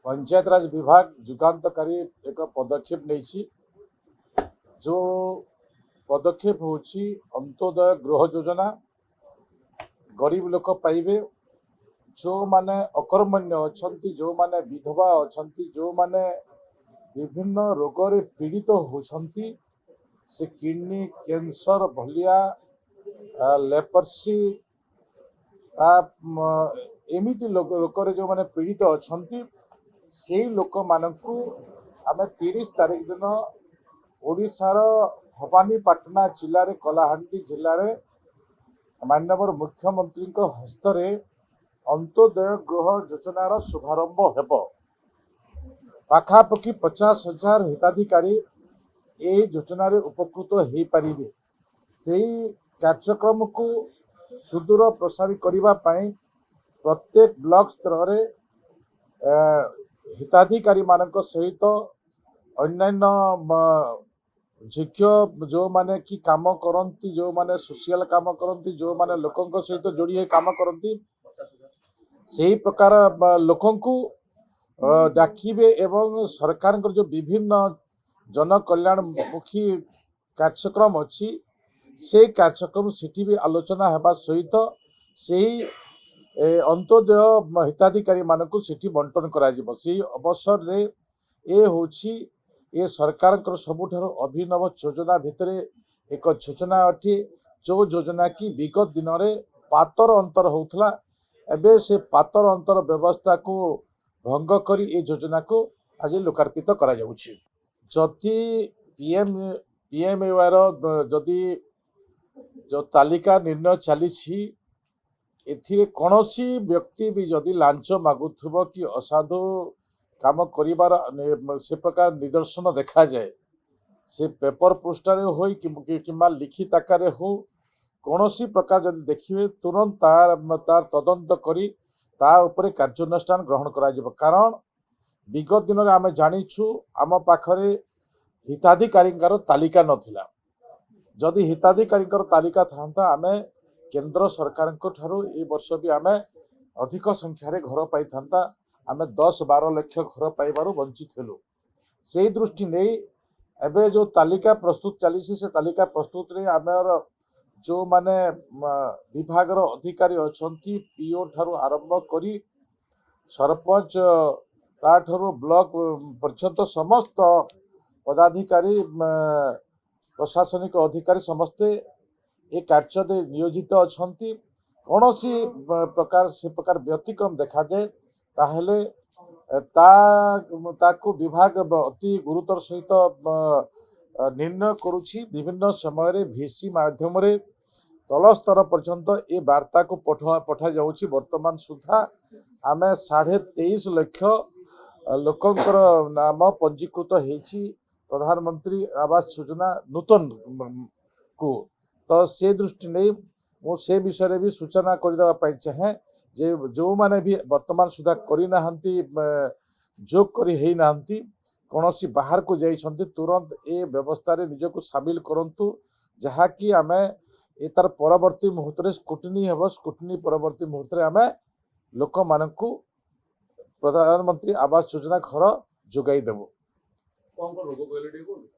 पंचायत राज विभाग जुगान्तकारी एक पदक्षेप नहीं जो पदक्षेप होची अंत्योदय गृह योजना गरीब लोक पाइबे जो माने अकर्मण्य अछंती जो माने विधवा अछंती जो माने विभिन्न रोग रे पीड़ित होछंती से किडनी कैंसर भलिया लेपर्सी एमिति लोक रे जो माने पीड़ित अछंती से लोक मानकु आमे 30 तारीख दिन ओडिशार भवानीपाटना जिले में कलाहांडी जिले में माननीय मुख्यमंत्री हस्तरे अंत्योदय गृह योजनार शुभारंभ हेब पाखापाखि 50,000 हिताधिकारी ये योजन उपकृत हो पारे से कार्यक्रम को सुदूर प्रसारी करने प्रत्येक ब्लॉक स्तर रे हिताधिकारी मानक सहित अन्यान्य झिक्य जो माने कि काम करती जो माने सोशल काम करती जो माने लोकों सहित जोड़ी काम करती से प्रकार लोकंकु डाकिबे एवं सरकार जो विभिन्न जन कल्याणमुखी कार्यक्रम अच्छी से कार्यक्रम सिटी भी आलोचना हेबा सहित से अंत्योदय हिताधिकारी मानक सिटी बंटन करा जिवो से अवसर रे ए होची ये सरकार सबुठार अभिनव योजना भितर एक योजना अटे जो योजना की विगत दिन में पातर अंतर होता एबे से पातर अंतर व्यवस्था को भंग करी ये योजना को आज लोकार्पित करा जाउछि जदि पीएमएवाई जदि जो तालिका निर्णय चली एथिरे कौनसी व्यक्ति भी जदि लांच मागुथबो कि असाधु काम करिबार से प्रकार निदर्शन देखा जाए से पेपर पृष्ठार हो कि लिखित आकार हो कौन सी प्रकार जब देखिए तुरंत तार तदंत करी ता उपरे कार्यानुष्ठान ग्रहण करा जिवो कारण विगत दिन में आम जानिछु आम पाखरे हिताधिकारी तालिका नथिला जदि हिताधिकारी तालिका था आमे केंद्र सरकार ठारू ए वर्ष भी आमे अधिक संख्यार घर पाई था आमे 10-12 लाख घर पाइबार वंचित हेलु से दृष्टि नहीं एबे जो तालिका प्रस्तुत चली से तालिका प्रस्तुत रे आमर जो माने विभाग अधिकारी अछंती पीओ ठारू आरंभ करी सरपंच ता ठारू ब्लॉक पर्यंत समस्त पदाधिकारी प्रशासनिक अधिकारी समस्ते ए कार्य नियोजित अछंती कौन सी प्रकार से प्रकार व्यतिक्रम देखा जाए ताहले ताकू विभाग अति गुरुतर सहित निर्णय करुछि विभिन्न समय भिसी माध्यम रे तल स्तर पर्यंत ए वार्ता को पठा जाउछि वर्तमान सुधा आमे 23.5 लाख लोकंकर नाम पंजीकृत हेछि प्रधानमंत्री आवास योजना नूतन को तो से दृष्टि नहीं मु से विषय भी सूचना करदेवा पाई चाहे जे जो माने भी वर्तमान सुधा करी नाहंती जोग करी हेई नाहंती कौनसी बाहर को जाइछंती तुरंत ए व्यवस्था रे निजको शामिल करंतु जहा कि आमे ए तार परवर्ती मुहूर्त रे स्क्रूटनी हेबो स्क्रूटनी परवर्ती मुहूर्त रे आमे लोक मानकु प्रधानमंत्री आवास योजना घर जोगाई देबो कोन को लोगो कहले